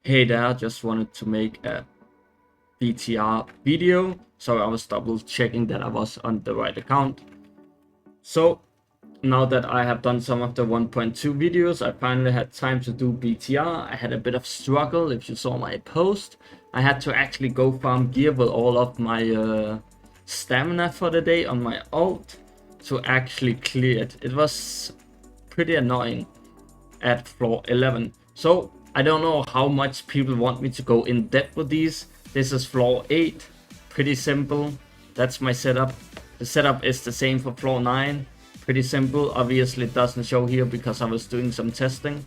Hey there, just wanted to make a BTR video, so I was double checking that I was on the right account. So now that I have done some of the 1.2 videos, I finally had time to do BTR. I had a bit of struggle. If you saw my post, I had to actually go farm gear with all of my stamina for the day on my ult to actually clear it. It was pretty annoying at floor 11. So I don't know how much people want me to go in depth with these. This is floor 8, pretty simple. That's my setup. The setup is the same for floor 9, pretty simple. Obviously it doesn't show here because I was doing some testing.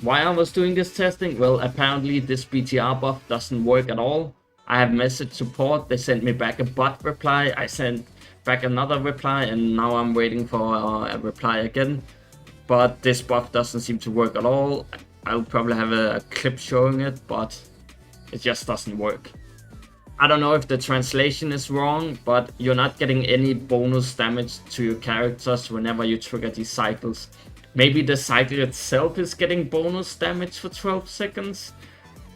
Why I was doing this testing? Well, apparently this BTR buff doesn't work at all. I have messaged support, they sent me back a bot reply, I sent back another reply, and now I'm waiting for a reply again. But this buff doesn't seem to work at all. I'll probably have a clip showing it, but it just doesn't work. I don't know if the translation is wrong, but you're not getting any bonus damage to your characters whenever you trigger these cycles. Maybe the cycle itself is getting bonus damage for 12 seconds,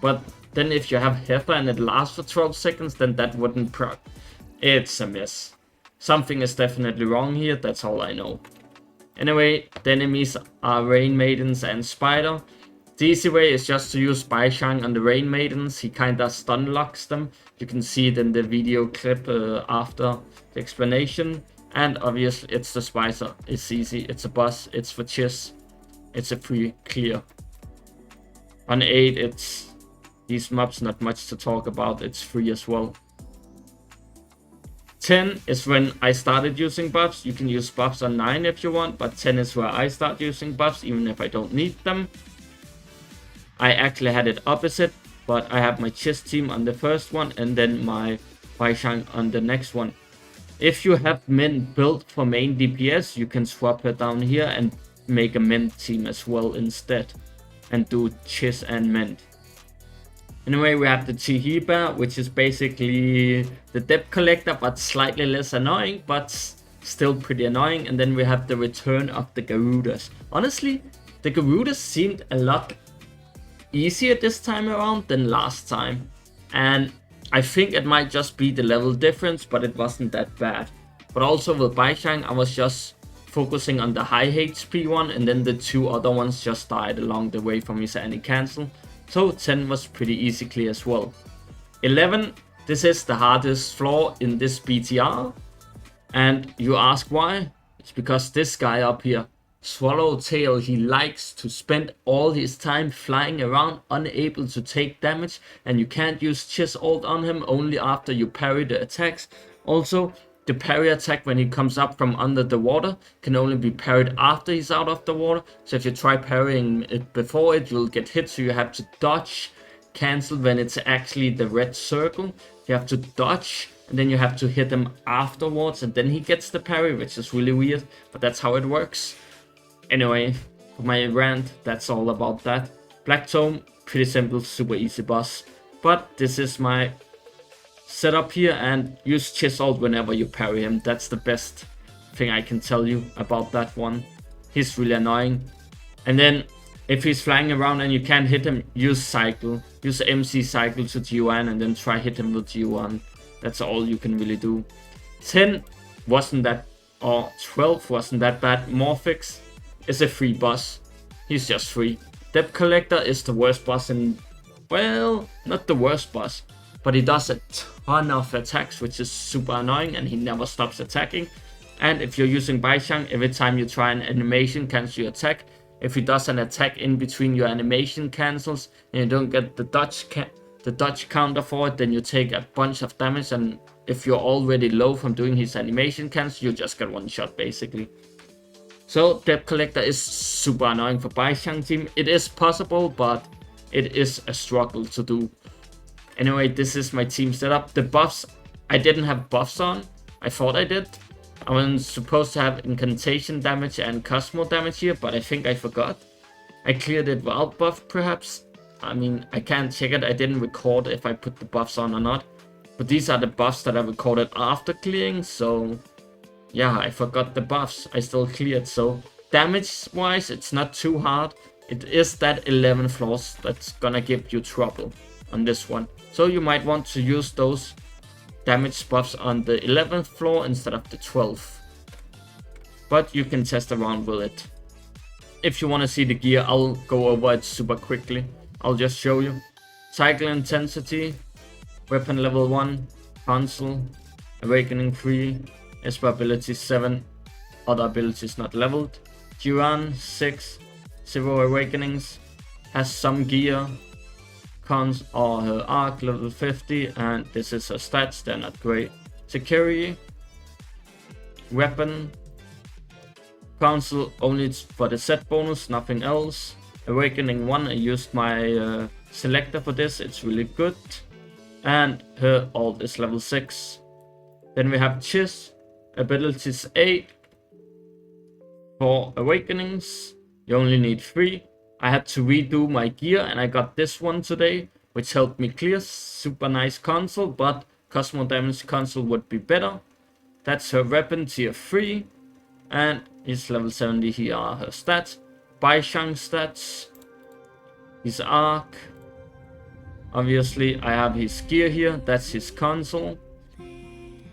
but then if you have Heifer and it lasts for 12 seconds, then that wouldn't proc. It's a mess. Something is definitely wrong here, that's all I know. Anyway, the enemies are Rain Maidens and Spider. The easy way is just to use Baishang on the Rain Maidens. He kinda stun locks them. You can see it in the video clip after the explanation. And obviously it's the Spicer. It's easy, it's a boss, it's for Chiss. It's a free clear. On 8 it's these mobs, not much to talk about, it's free as well. 10 is when I started using buffs. You can use buffs on 9 if you want, but 10 is where I start using buffs, even if I don't need them. I actually had it opposite, but I have my Chiss team on the first one and then my Baishang on the next one. If you have Min built for main DPS, you can swap her down here and make a Min team as well instead, and do Chiss and Min. Anyway, we have the Chihiba, which is basically the Debt Collector, but slightly less annoying, but still pretty annoying. And then we have the return of the Garudas. Honestly, the Garudas seemed a lot easier this time around than last time. And I think it might just be the level difference, but it wasn't that bad. But also with Baishang, I was just focusing on the high HP one, and then the two other ones just died along the way from his anti-cancel. So 10 was pretty easy clear as well. 11, this is the hardest floor in this BTR. And you ask why? It's because this guy up here, Swallowtail, he likes to spend all his time flying around, unable to take damage. And you can't use Chiss ult on him, only after you parry the attacks. Also, the parry attack when he comes up from under the water can only be parried after he's out of the water. So if you try parrying it before it, you'll get hit. So you have to dodge, cancel when it's actually the red circle. You have to dodge and then you have to hit him afterwards, and then he gets the parry, which is really weird, but that's how it works. Anyway, for my rant, that's all about that. Black Tome, pretty simple, super easy boss. But this is my setup here, and use Chiss ult whenever you parry him. That's the best thing I can tell you about that one. He's really annoying. And then if he's flying around and you can't hit him, use cycle. Use MC cycle to G1 and then try hit him with G1. That's all you can really do. 10 wasn't that, or 12 wasn't that bad. Morphix is a free boss. He's just free. Debt Collector is the worst boss in, well, not the worst boss, but he does a ton of attacks, which is super annoying, and he never stops attacking. And if you're using Baishang, every time you try an animation, cancel your attack. If he does an attack in between your animation cancels, and you don't get the dodge counter for it, then you take a bunch of damage, and if you're already low from doing his animation cancel, you just get one shot basically. So Debt Collector is super annoying for Baishang team. It is possible, but it is a struggle to do. Anyway, this is my team setup. The buffs, I didn't have buffs on. I thought I did. I was supposed to have incantation damage and Cosmo damage here, but I think I forgot. I cleared it without buff perhaps. I mean, I can't check it. I didn't record if I put the buffs on or not. But these are the buffs that I recorded after clearing, so yeah, I forgot the buffs. I still cleared, so damage wise it's not too hard. it is that 11 floors that's gonna give you trouble on this one. So you might want to use those damage buffs on the 11th floor instead of the 12th. But you can test around with it. If you want to see the gear, I'll go over it super quickly. I'll just show you. Cycle intensity, weapon level 1, console, awakening 3, Esper ability 7, other abilities not leveled. Duran 6, 0 awakenings, has some gear, cons or her arc level 50, and this is her stats, they're not great. Security, weapon, console only for the set bonus, nothing else. Awakening 1, I used my selector for this, it's really good. And her alt is level 6. Then we have Chiz, abilities 8, 4 awakenings, you only need 3. I had to redo my gear and I got this one today, which helped me clear. Super nice console, but Cosmo damage console would be better. That's her weapon, tier 3, and it's level 70. Here are her stats. Baishang stats, his arc. Obviously, I have his gear here, that's his console.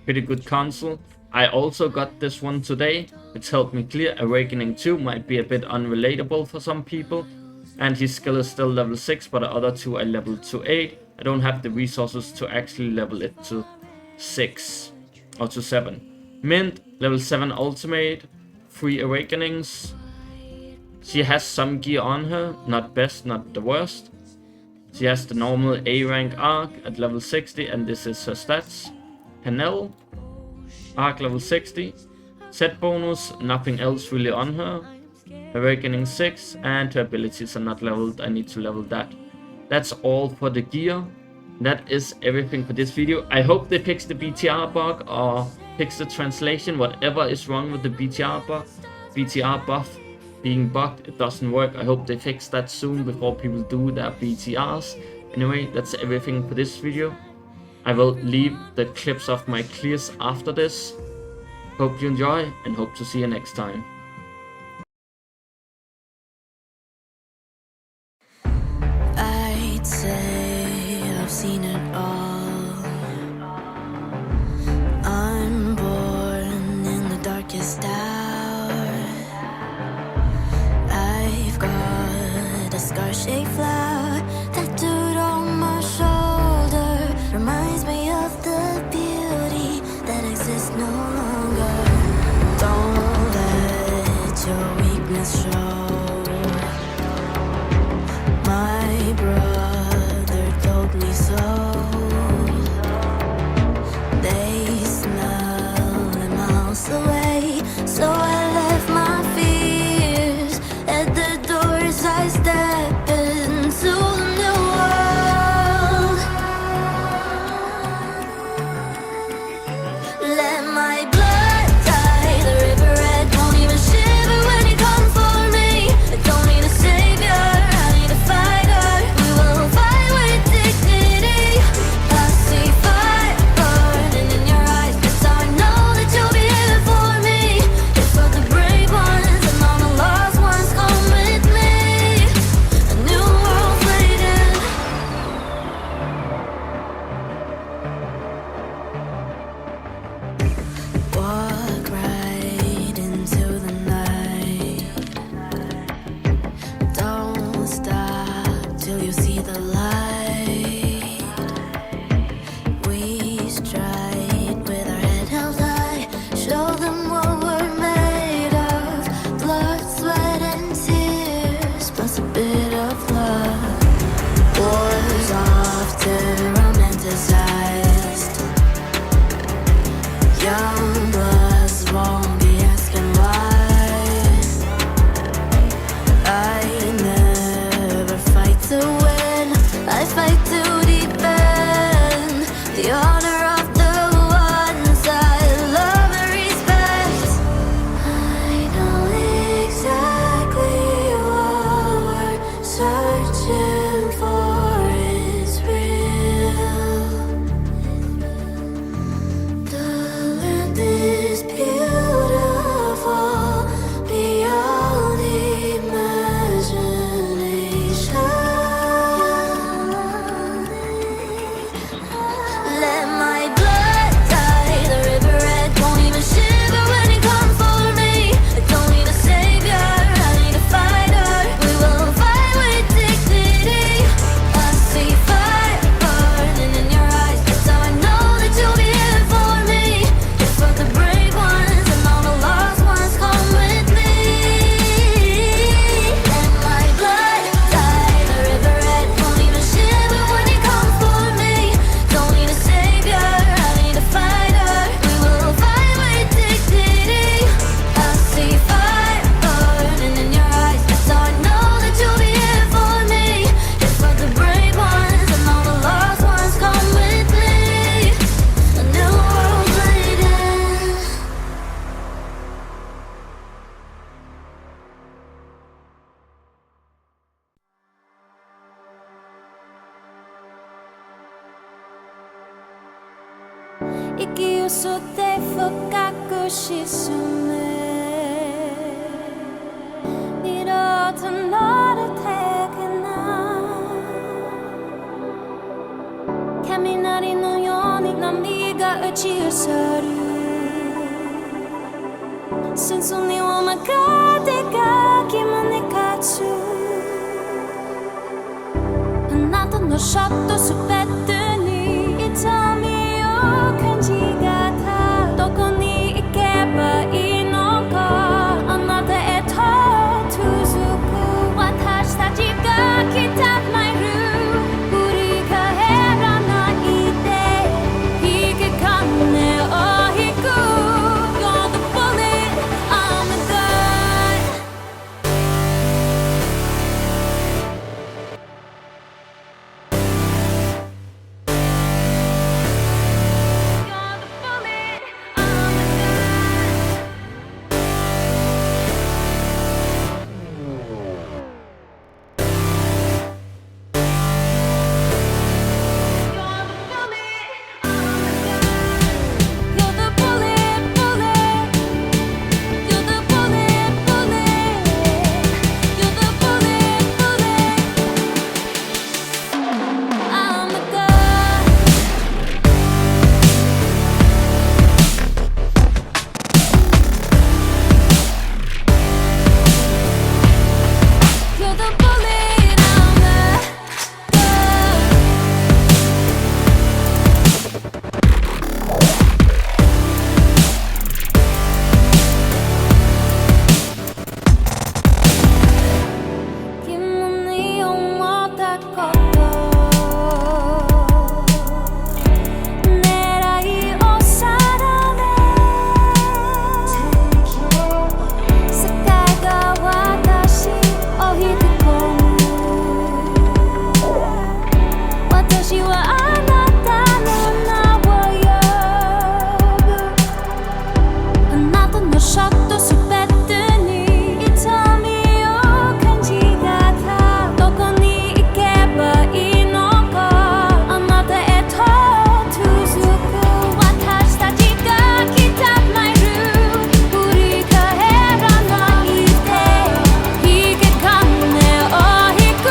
Pretty good console. I also got this one today, which helped me clear. Awakening 2 might be a bit unrelatable for some people. And his skill is still level 6, but the other two I leveled to 8. I don't have the resources to actually level it to 6 or to 7. Mint, level 7 ultimate, 3 awakenings. She has some gear on her, not best, not the worst. She has the normal A rank arc at level 60, and this is her stats. Hanel, arc level 60. Set bonus, nothing else really on her. Awakening 6, and her abilities are not leveled, I need to level that. That's all for the gear. That is everything for this video. I hope they fix the BTR bug or fix the translation, whatever is wrong with the BTR buff being bugged, it doesn't work. I hope they fix that soon before people do their BTRs. Anyway, that's everything for this video. I will leave the clips of my clears after this. Hope you enjoy and hope to see you next time. I'd say I've seen it all. I'm born in the darkest hour. I've got a scar-shaped flower tattooed on my shoulder. Reminds me of the beauty that exists no longer. Don't let your weakness show. My brother told me so. They smell a miles away, so I left my fears at the doors. I step into the new world. Let my blood die, the river red. Won't even shiver when you come for me. I don't need a savior, I need a fighter. We will fight with dignity. I see fire burning in your eyes, but I know that you'll be here for me. It's for the brave ones and all the lost ones. Come with me. A new world's waiting. Walk right into the night. Don't stop till you see the light. We stride with our head held high. Show them what we're made of. Blood, sweat, and tears, plus a bit of love. Wars often romanticized. Young bloods won't be asking why. I never fight to win. I 息を吸って深く沈め二度と乗る手がない雷のように波が打ち寄せる戦争には曲がってがきまねかつあなたのショットすべてに痛みを感じがたどこに行けばいいのかあなたへと続く私たちが来たマイル振り返らないで引け金を引く You're the bullet, I'm the gun You're the bullet, I'm the gun You're the bullet, I'm the gun You're the bullet, bullet You're the bullet, bullet You're the bullet, bullet I'm the gun You're the bullet, I'm the gun 疑問に思ったこと狙いを定め世界が私を引き込む私はあなたの名を呼ぶあなたのショットすべてに痛みを感じがたどこに行けばいいのかあなたへと続く私たちが来たマイル振り返らないで引け金を引く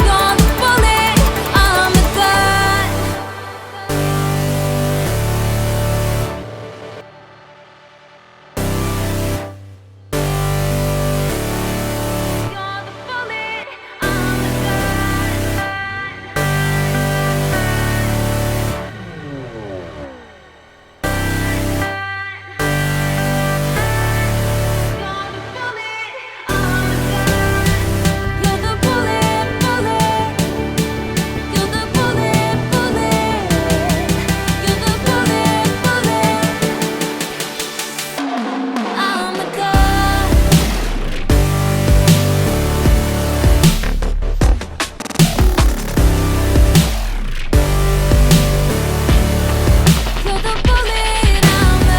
You're the bullet, I'm the gun You're the bullet, I'm the gun You're the bullet, bullet You're the bullet, bullet You're the bullet, bullet I'm the gun You're the bullet, I'm the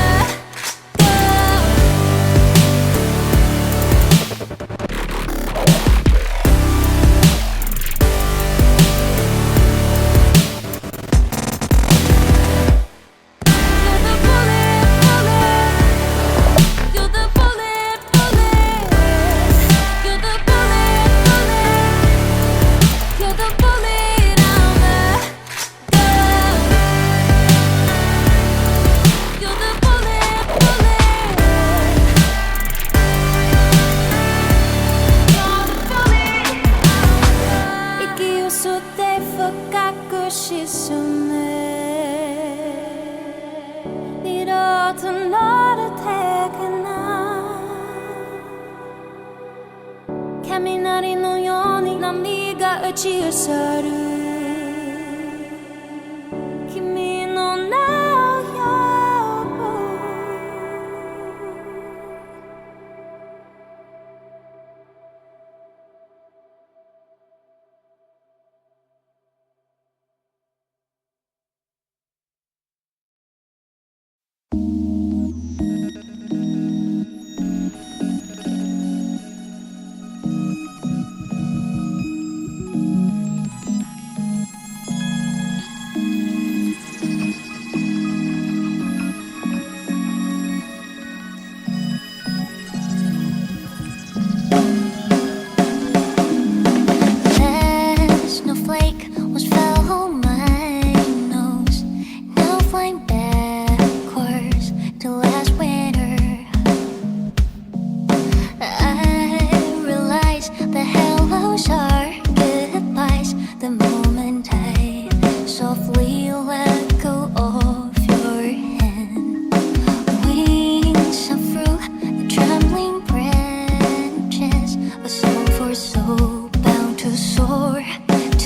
You're the bullet, bullet You're the bullet, bullet You're the bullet, bullet You're the bullet, I'm the gun You're the bullet, bullet You're the bullet, I'm the gun 息を吸って深く沈め二度と乗る手がない雷のように波が打ち寄せる君の名を呼ぶ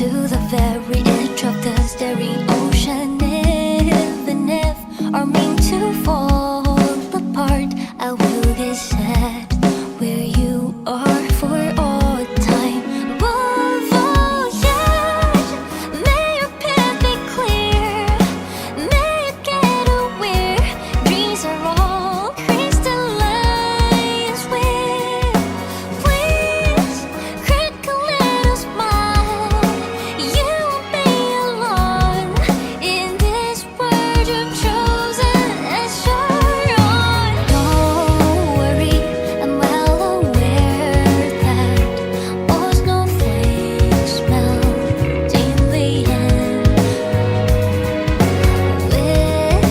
to the very edge of the staring ocean. Even if our meant to fall apart, I will get sad where you are for all time. But voyage, may your path be clear, may you get aware dreams are all crystallized with. Please, crack a little smile. You won't be alone in this world you've chosen as your own. Don't worry, I'm well aware that all snowflakes melt in the end.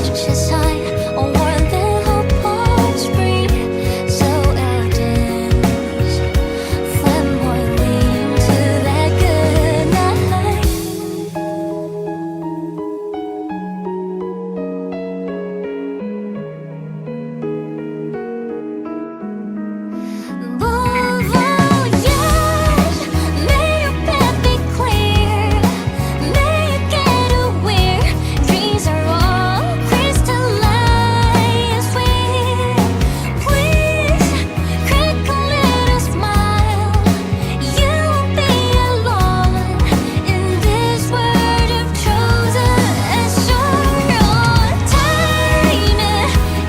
Which is high on one little pulse breathe, so elders flamboyantly to that good night. Bon voyage, may your path be clear, may you get aware dreams are all crystallized with. Please, crack a little smile. You won't be alone in this world you've chosen as your own. Time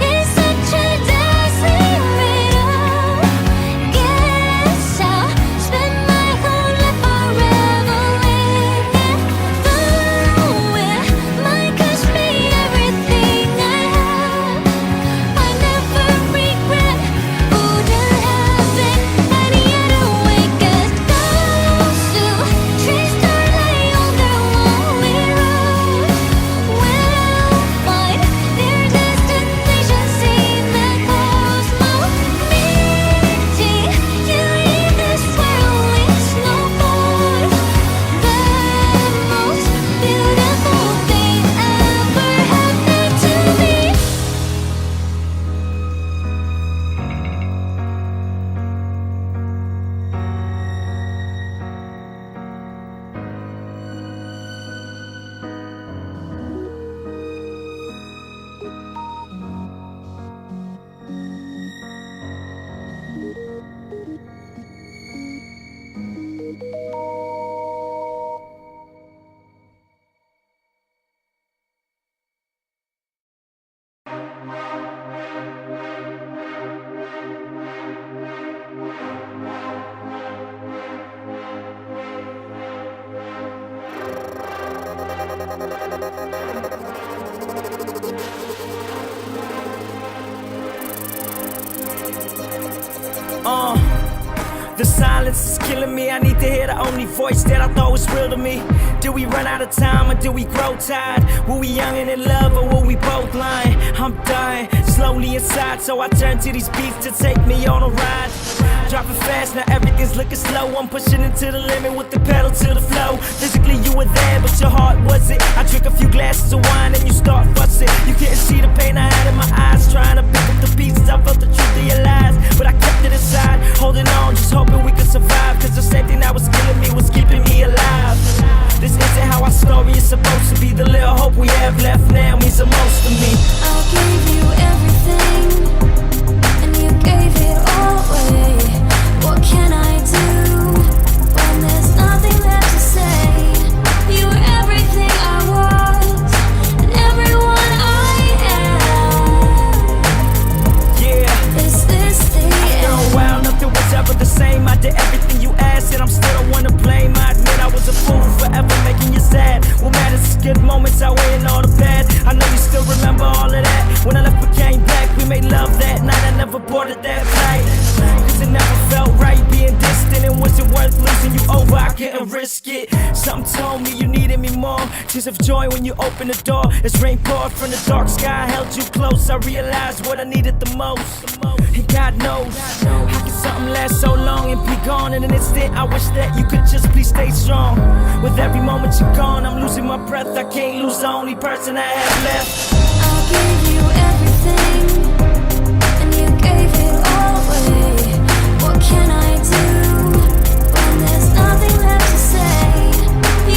is such a dazzling riddle. Guess I'll spend my whole life unraveling it. Though it might cost me everything I have, I never regret wouldn't have it any other way. 'Cause those who chase starlight on their lonely road will find their destinations in the cosmos. Meeting you in this world is no more the most beautiful thing ever happened to me. The silence is killing me. I need to hear the only voice that I thought was real to me. Did we run out of time or did we grow tired? Were we young and in love or were we both lying? I'm dying slowly inside, so I turn to these beats to take me on a ride. Dropping fast, now everything's looking slow. I'm pushing into the limit with the pedal to the flow. Physically you were there, but your heart wasn't. I drink a few glasses of wine and you start fussing. You couldn't see the pain I had in my eyes, trying to pick up the pieces. I felt the truth of your lies, but I kept it inside, holding on, just hoping we could survive. Cause the same thing that was killing me was keeping me alive. This isn't how our story is supposed to be. The little hope we have left now means the most to me. I gave you everything, and you gave it all away. What can I do when there's nothing left to say? You were everything I was, and everyone I am. Yeah, Is this the after a end? while nothing was ever the same. I did everything you asked and I'm still the one to blame. I admit I was a fool for forever making you sad. What matters is good moments outweighing all the bad. I know you still remember all of that. When I left but came back, we made love that night. I never boarded that flight, cause it never felt right being distant. And was it worth losing you over? I couldn't risk it. Something told me you needed me more. Tears of joy when you opened the door. As rain poured from the dark sky, I held you close. I realized what I needed the most. And God knows, how can something last so long and be gone in an instant? I wish that you could just please stay strong. With every moment you're gone, I'm losing my breath. I can't lose the only person I have left. I gave you everything, and you gave it all away. What can I do when there's nothing left to say?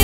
You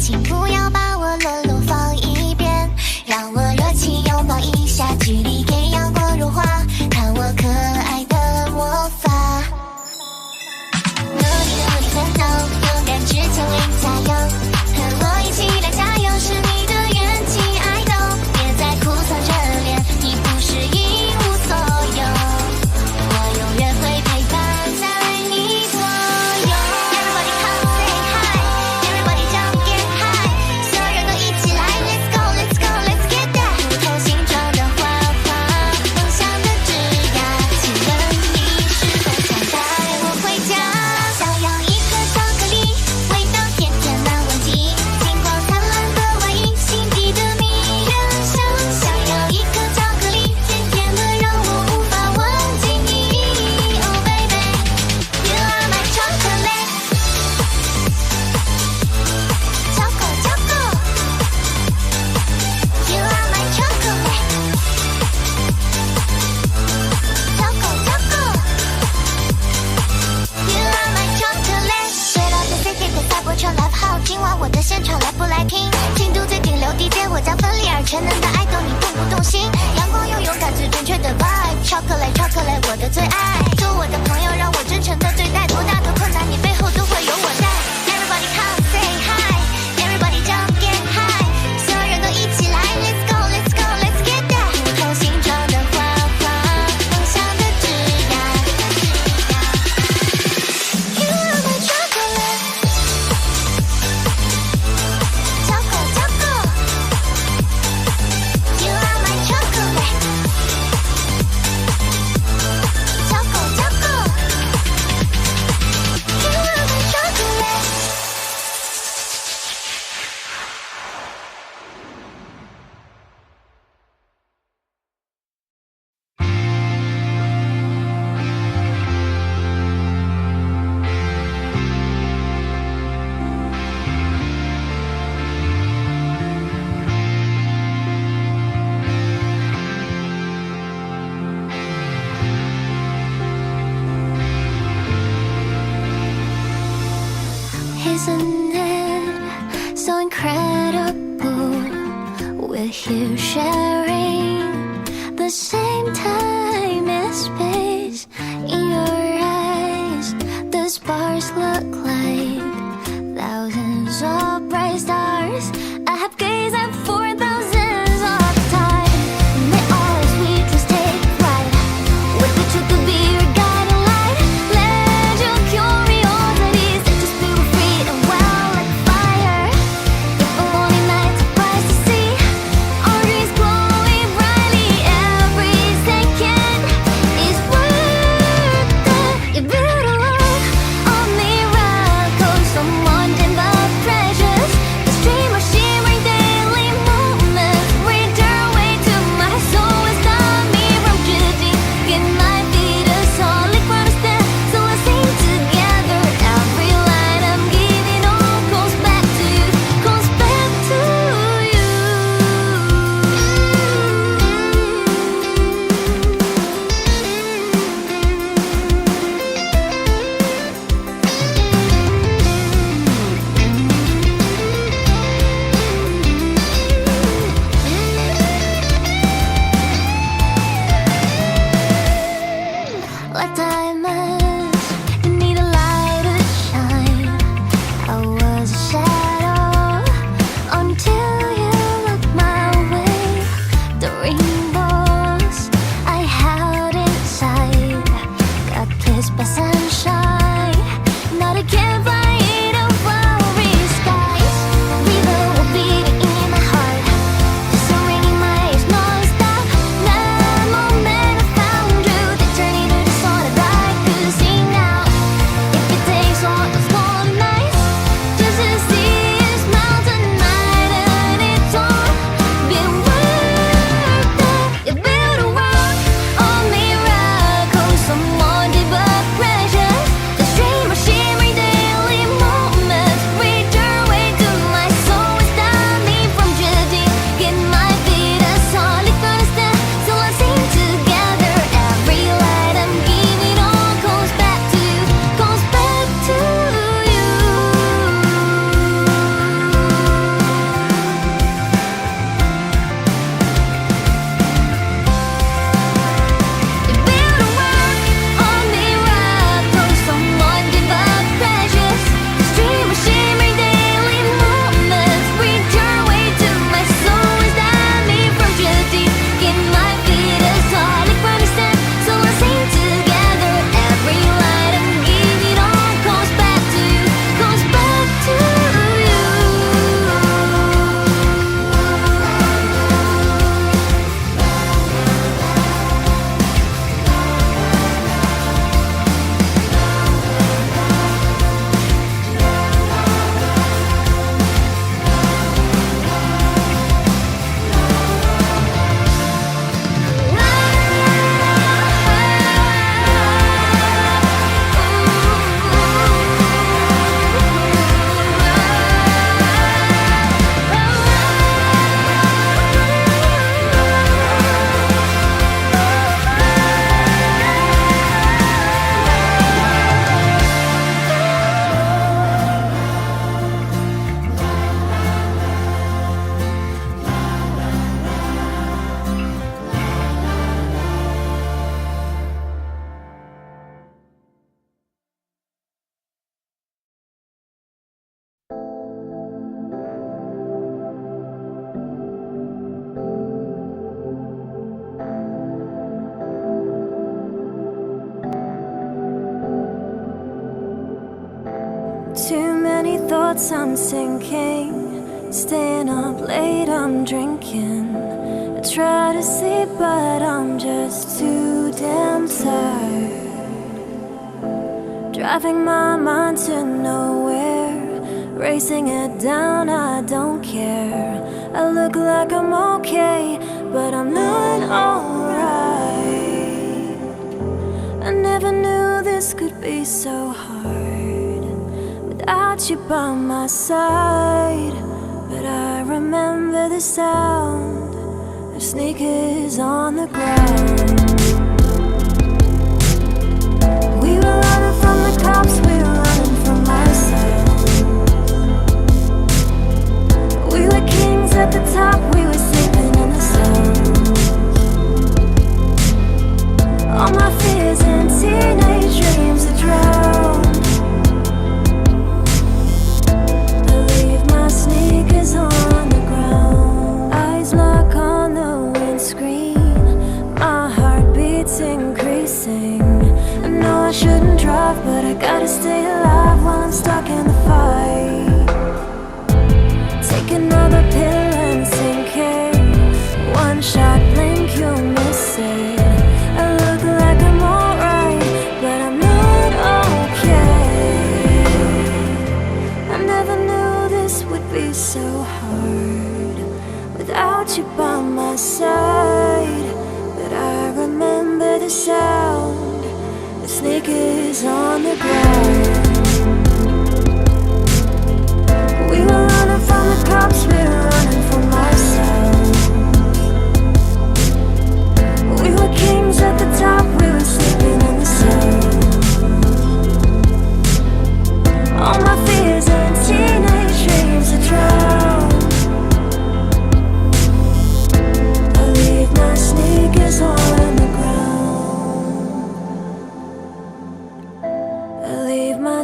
请不要把我裸露放一边，让我热情拥抱一下，距离给阳光融化，看我可爱的魔法。努力努力奋斗，勇敢去前领加油，和我一起来加油，是你的元气爱豆，别再哭丧着脸，你不是一无所有，我永远会陪伴在你左右。Everybody come say hi, everybody jump get high， 所有人都一起来 ，Let's go let's go let's get that， 不同形状的花花，梦想的枝桠，请问你是否想带我回家？想要一颗巧克力，味道甜甜难忘记，金光灿烂的外衣，心底的迷人香。想要一颗巧克力，甜甜的让我无法忘记你。Oh baby, you are my chocolate， choco choco， you are my chocolate， choco choco。You are my chocolate， 睡到的 City 的大波车 Live House， 今晚我的现场来不来听？进度最顶流 DJ， 我将奋力而全能的爱豆，你动不动心？阳光又勇敢，最准确的 vibe，Chocolate Chocolate 我的最爱。做我的朋友，让我真诚的对待，多大的困难你背后都会有我在。Everybody come say hi， everybody jump get high， 所有人都一起来 ，Let's go let's go let's get that， 不同形状的花花，梦想的枝桠。You are my chocolate， choco choco。You are my chocolate， choco choco。You are my chocolate。Isn't it so incredible? We're here sharing the same time and space. In your eyes, the sparks look like thousands of bright stars. I have gazed at for thousands of time, and they always we just take flight with the truth to be your guiding light. Let your curiosity set your spirit free and well like fire. If a lonely night surprised to see our dreams glowing brightly, every second is worth it. You build a life on miracles, someone in the treasures. The stream of sheer thoughts I'm sinking, staying up late, I'm drinking. I try to sleep, but I'm just too damn tired. Driving my mind to nowhere, racing it down, I don't care. I look like I'm okay, but I'm not alright. I never knew this could be so hard without you by my side. But I remember the sound of sneakers on the ground. We were running from the cops, we were running from ourselves. We were kings at the top, we were sleeping in the cells. All my fears and teenage dreams are drowned. I leave my sneakers on the ground. Eyes lock on the windscreen, my heart beats increasing. I know I shouldn't drive, but I gotta stay alive while I'm stuck in the fight. Take another pill and sink it. One shot, blink, you'll miss it. I look like I'm alright, but I'm not okay. I never knew this would be so hard without you by my side. But I remember the sound of sneakers on the ground. We were running from the cops, we were running from ourselves. We were kings at the top, we were sleeping in the cells. All my fears and teenage dreams are drowned. I leave my sneakers on the ground. I leave my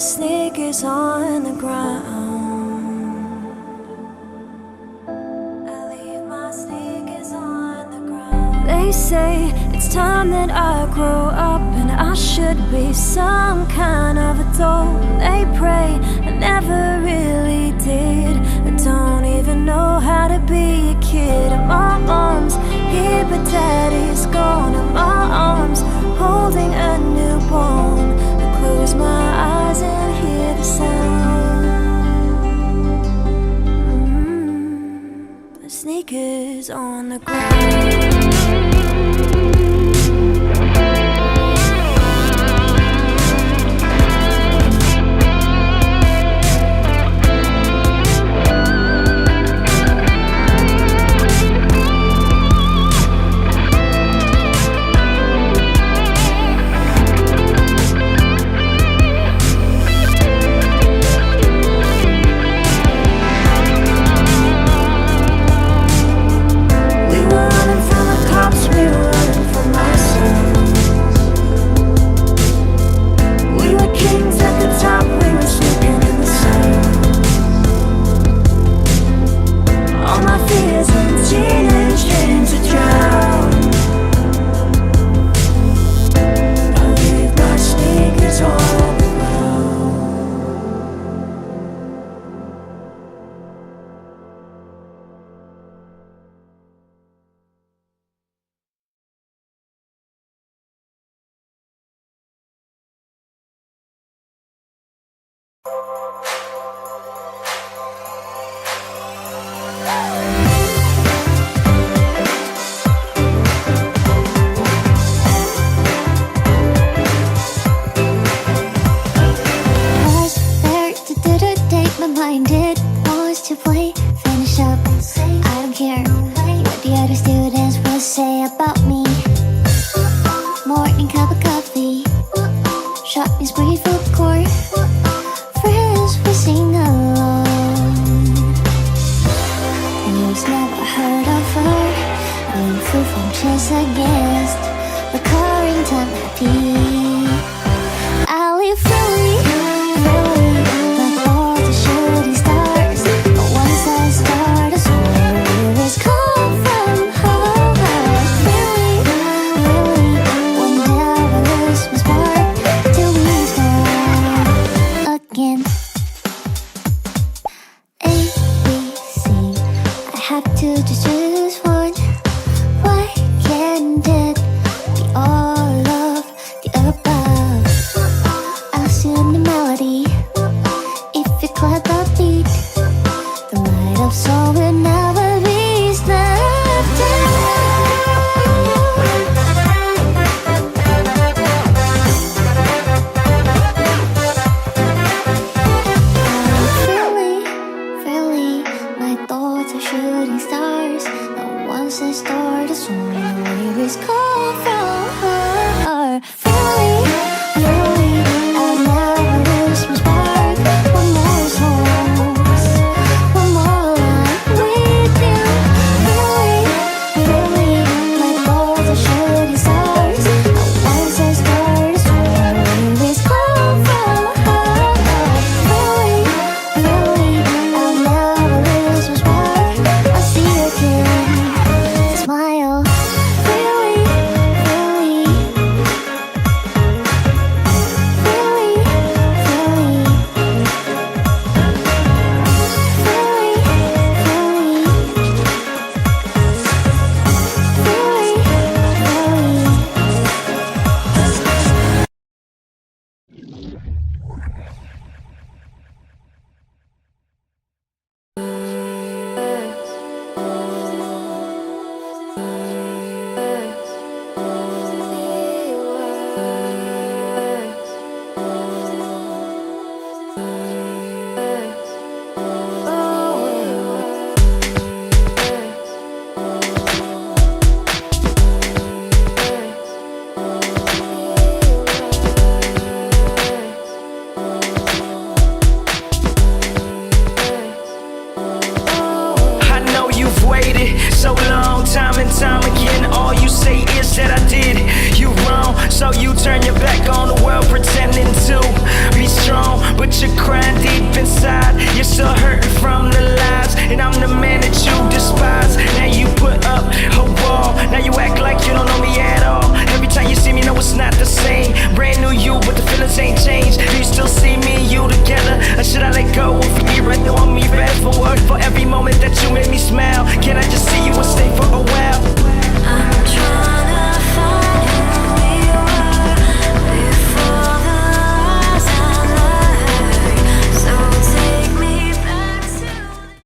sneakers on the ground. They say it's time that I grow up and I should be some kind of adult. They pray I never really did. I don't even know how to be a kid. And my mom's here but daddy's gone. And my arms holding a newborn. I close my eyes and hear the sound. The sneakers on the ground. have to just choose one. Why can't it be all of the above? I lost you in the melody. If you clap the beat, the light of soul will never be snuffed Fairly, my thoughts are shooting stars. No one says start a song, lyrics call from her. Fairly, I'll never lose my spark. One more song, one more line with you. Fairly, my thoughts are shooting stars. No one says start a song, lyrics call from her. Fairly, I'll never lose my spark. I see you again, smile. Fairly, I know you've waited so long, time and time again. All you say is that I did you wrong, so you turn your back on the world, pretending to be strong.